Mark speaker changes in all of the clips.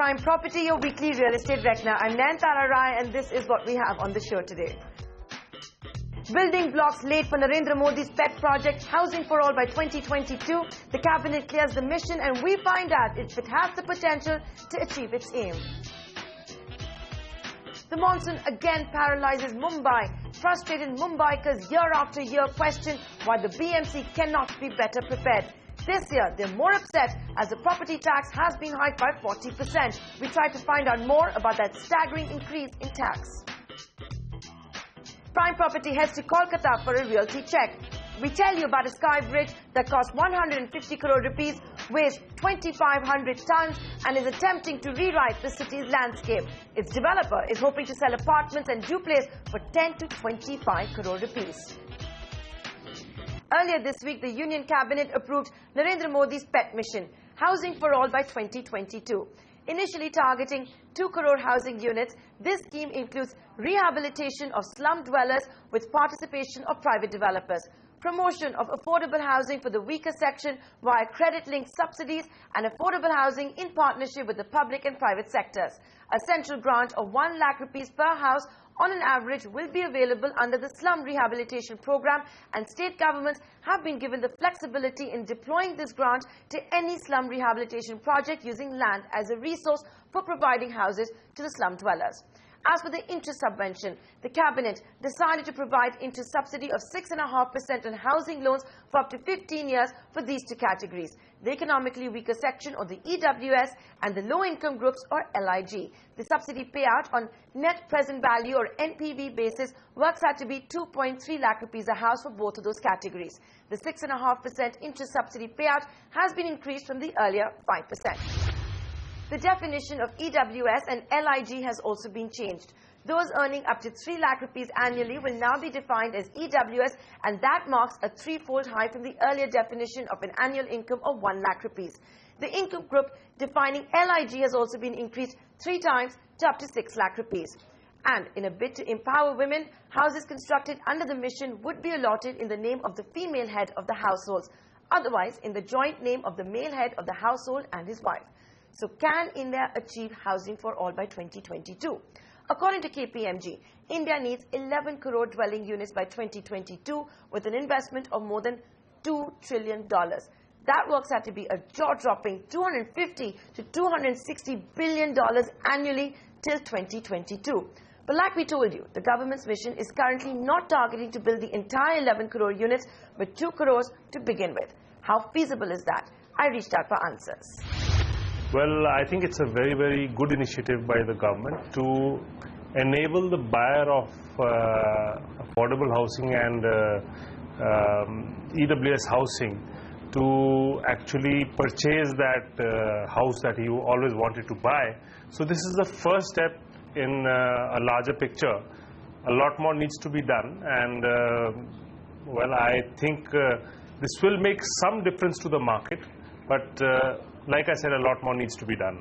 Speaker 1: Prime Property, your weekly real estate reckoner. I'm Narendra, and this is what we have on the show today. Building blocks laid for Narendra Modi's pet project, Housing for All by 2022. The cabinet clears the mission and we find out if it has the potential to achieve its aim. The monsoon again paralyzes Mumbai. Frustrated Mumbaikars year after year question why the BMC cannot be better prepared. This year, they're more upset as the property tax has been hiked by 40%. We tried to find out more about that staggering increase in tax. Prime Property heads to Kolkata for a realty check. We tell you about a sky bridge that cost 150 crore rupees, weighs 2,500 tons and is attempting to rewrite the city's landscape. Its developer is hoping to sell apartments and duplex for 10 to 25 crore rupees. Earlier this week, the Union Cabinet approved Narendra Modi's pet mission, Housing for All by 2022. Initially targeting 2 crore housing units, this scheme includes rehabilitation of slum dwellers with participation of private developers, promotion of affordable housing for the weaker section via credit-linked subsidies, and affordable housing in partnership with the public and private sectors. A central grant of 1 lakh rupees per house on an average will be available under the slum rehabilitation program, and state governments have been given the flexibility in deploying this grant to any slum rehabilitation project using land as a resource for providing houses to the slum dwellers. As for the interest subvention, the cabinet decided to provide interest subsidy of 6.5% on housing loans for up to 15 years for these two categories: the economically weaker section, or the EWS, and the low income groups, or LIG. The subsidy payout on net present value, or NPV basis, works out to be 2.3 lakh rupees a house for both of those categories. The 6.5% interest subsidy payout has been increased from the earlier 5%. The definition of EWS and LIG has also been changed. Those earning up to 3 lakh rupees annually will now be defined as EWS, and that marks a threefold high from the earlier definition of an annual income of 1 lakh rupees. The income group defining LIG has also been increased 3 times to up to 6 lakh rupees. And in a bid to empower women, houses constructed under the mission would be allotted in the name of the female head of the households, otherwise in the joint name of the male head of the household and his wife. So can India achieve housing for all by 2022? According to KPMG, India needs 11 crore dwelling units by 2022 with an investment of more than $2 trillion. That works out to be a jaw-dropping $250 to $260 billion annually till 2022. But like we told you, the government's mission is currently not targeting to build the entire 11 crore units, but 2 crores to begin with. How feasible is that? I reached out for answers.
Speaker 2: Well, I think it's a very, very good initiative by the government to enable the buyer of affordable housing and EWS housing to actually purchase that house that you always wanted to buy. So this is the first step in a larger picture. A lot more needs to be done, and well, I think this will make some difference to the market, but like I said, a lot more needs to be done.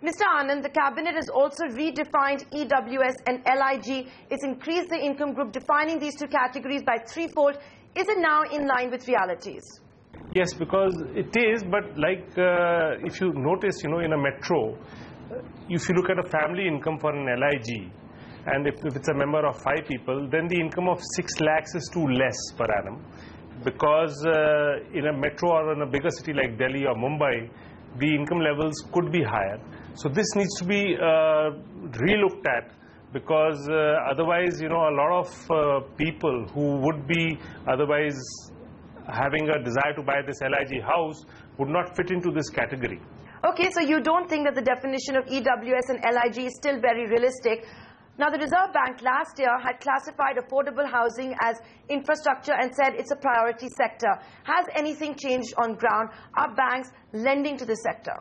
Speaker 1: Mr. Anand, the cabinet has also redefined EWS and LIG. It's increased the income group, defining these two categories by threefold. Is it now in line with realities?
Speaker 2: Yes, because it is, but like if you notice, in a metro, if you look at a family income for an LIG, and if it's a member of 5 people, then the income of 6 lakhs is too less per annum. Because in a metro or in a bigger city like Delhi or Mumbai, the income levels could be higher. So this needs to be re-looked at, because otherwise, a lot of people who would be otherwise having a desire to buy this LIG house would not fit into this category.
Speaker 1: Okay, so you don't think that the definition of EWS and LIG is still very realistic. Now, the Reserve Bank last year had classified affordable housing as infrastructure and said it's a priority sector. Has anything changed on ground? Are banks lending to the sector?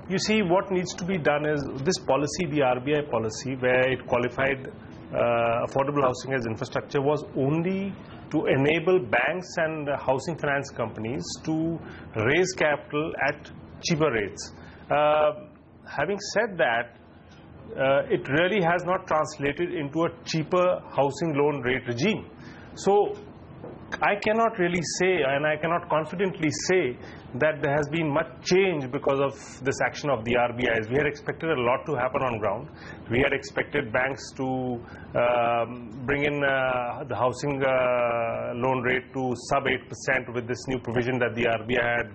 Speaker 2: You see, what needs to be done is this policy, the RBI policy, where it qualified affordable housing as infrastructure, was only to enable banks and housing finance companies to raise capital at cheaper rates. Having said that, it really has not translated into a cheaper housing loan rate regime. So I cannot really say, and I cannot confidently say, that there has been much change because of this action of the RBI. We had expected a lot to happen on ground. We had expected banks to bring in the housing loan rate to sub 8% with this new provision that the RBI had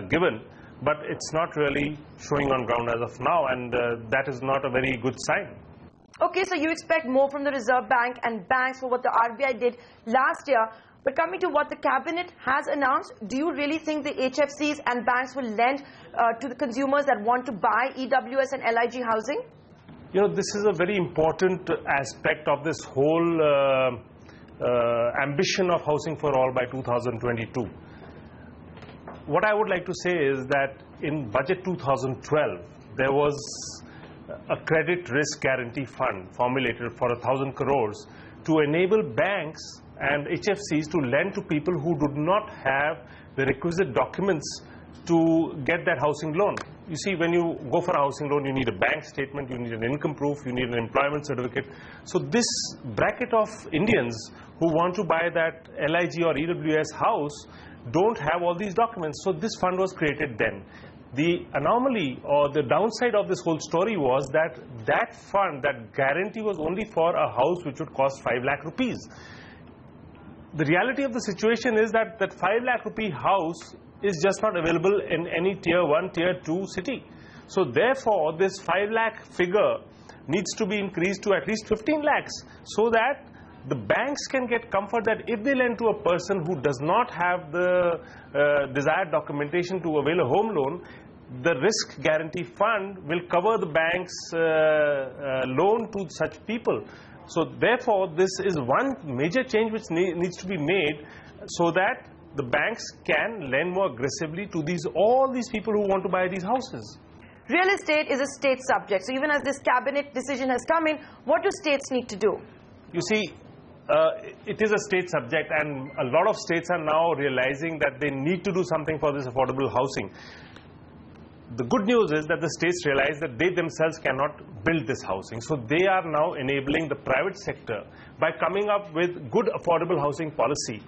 Speaker 2: given. But it's not really showing on ground as of now, and that is not a very good sign.
Speaker 1: Okay, so you expect more from the Reserve Bank and banks for what the RBI did last year. But coming to what the cabinet has announced, do you really think the HFCs and banks will lend to the consumers that want to buy EWS and LIG housing?
Speaker 2: You know, this is a very important aspect of this whole ambition of housing for all by 2022. What I would like to say is that in budget 2012, there was a credit risk guarantee fund formulated for 1,000 crores to enable banks and HFCs to lend to people who do not have the requisite documents to get that housing loan. You see, when you go for a housing loan, you need a bank statement, you need an income proof, you need an employment certificate. So this bracket of Indians who want to buy that LIG or EWS house don't have all these documents. So this fund was created then. The anomaly or the downside of this whole story was that that fund, that guarantee, was only for a house which would cost 5 lakh rupees. The reality of the situation is that that 5 lakh rupee house is just not available in any tier 1, tier 2 city. So therefore, this 5 lakh figure needs to be increased to at least 15 lakhs so that the banks can get comfort that if they lend to a person who does not have the desired documentation to avail a home loan, the risk guarantee fund will cover the bank's loan to such people. So therefore, this is one major change which needs to be made so that the banks can lend more aggressively to all these people who want to buy these houses.
Speaker 1: Real estate is a state subject. So even as this cabinet decision has come in, what do states need to do?
Speaker 2: You see, it is a state subject, and a lot of states are now realizing that they need to do something for this affordable housing. The good news is that the states realize that they themselves cannot build this housing. So they are now enabling the private sector by coming up with good affordable housing policy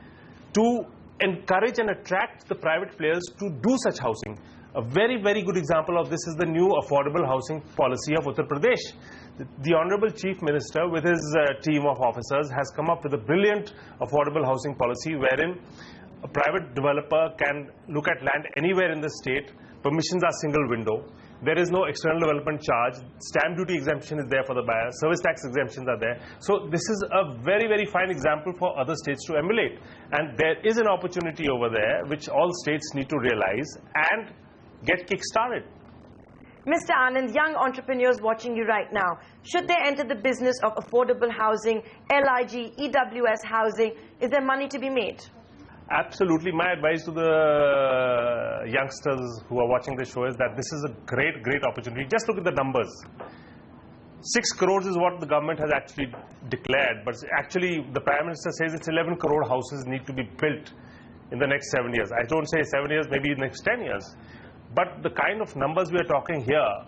Speaker 2: to encourage and attract the private players to do such housing. A very, very good example of this is the new affordable housing policy of Uttar Pradesh. The Honorable Chief Minister with his team of officers has come up with a brilliant affordable housing policy wherein a private developer can look at land anywhere in the state. Permissions are single window. There is no external development charge. Stamp duty exemption is there for the buyer. Service tax exemptions are there. So this is a very, very fine example for other states to emulate. And there is an opportunity over there which all states need to realize and get kick-started.
Speaker 1: Mr. Anand, young entrepreneurs watching you right now, should they enter the business of affordable housing, LIG, EWS housing, is there money to be made?
Speaker 2: Absolutely. My advice to the youngsters who are watching this show is that this is a great, great opportunity. Just look at the numbers. 6 crores is what the government has actually declared, but actually the Prime Minister says it's 11 crore houses need to be built in the next 7 years. I don't say 7 years, maybe the next 10 years. But the kind of numbers we are talking here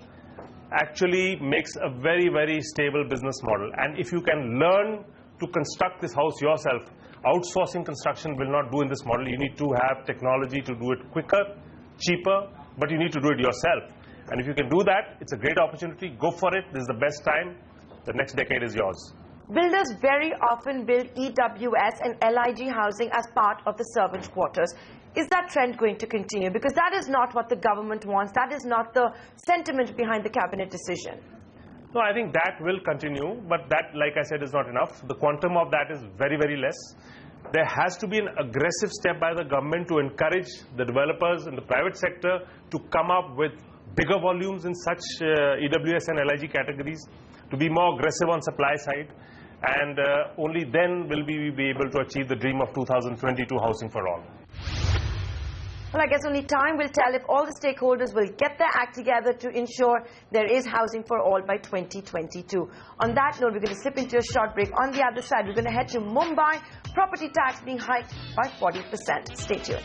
Speaker 2: actually makes a very, very stable business model. And if you can learn to construct this house yourself, outsourcing construction will not do in this model. You need to have technology to do it quicker, cheaper, but you need to do it yourself. And if you can do that, it's a great opportunity. Go for it. This is the best time. The next decade is yours.
Speaker 1: Builders very often build EWS and LIG housing as part of the servant quarters. Is that trend going to continue? Because that is not what the government wants. That is not the sentiment behind the cabinet decision.
Speaker 2: No, I think that will continue, but that, like I said, is not enough. The quantum of that is very, very less. There has to be an aggressive step by the government to encourage the developers in the private sector to come up with bigger volumes in such EWS and LIG categories, to be more aggressive on supply side, and only then will we be able to achieve the dream of 2022 housing for all.
Speaker 1: Well, I guess only time will tell if all the stakeholders will get their act together to ensure there is housing for all by 2022. On that note, we're going to slip into a short break. On the other side, we're going to head to Mumbai. Property tax being hiked by 40%. Stay tuned.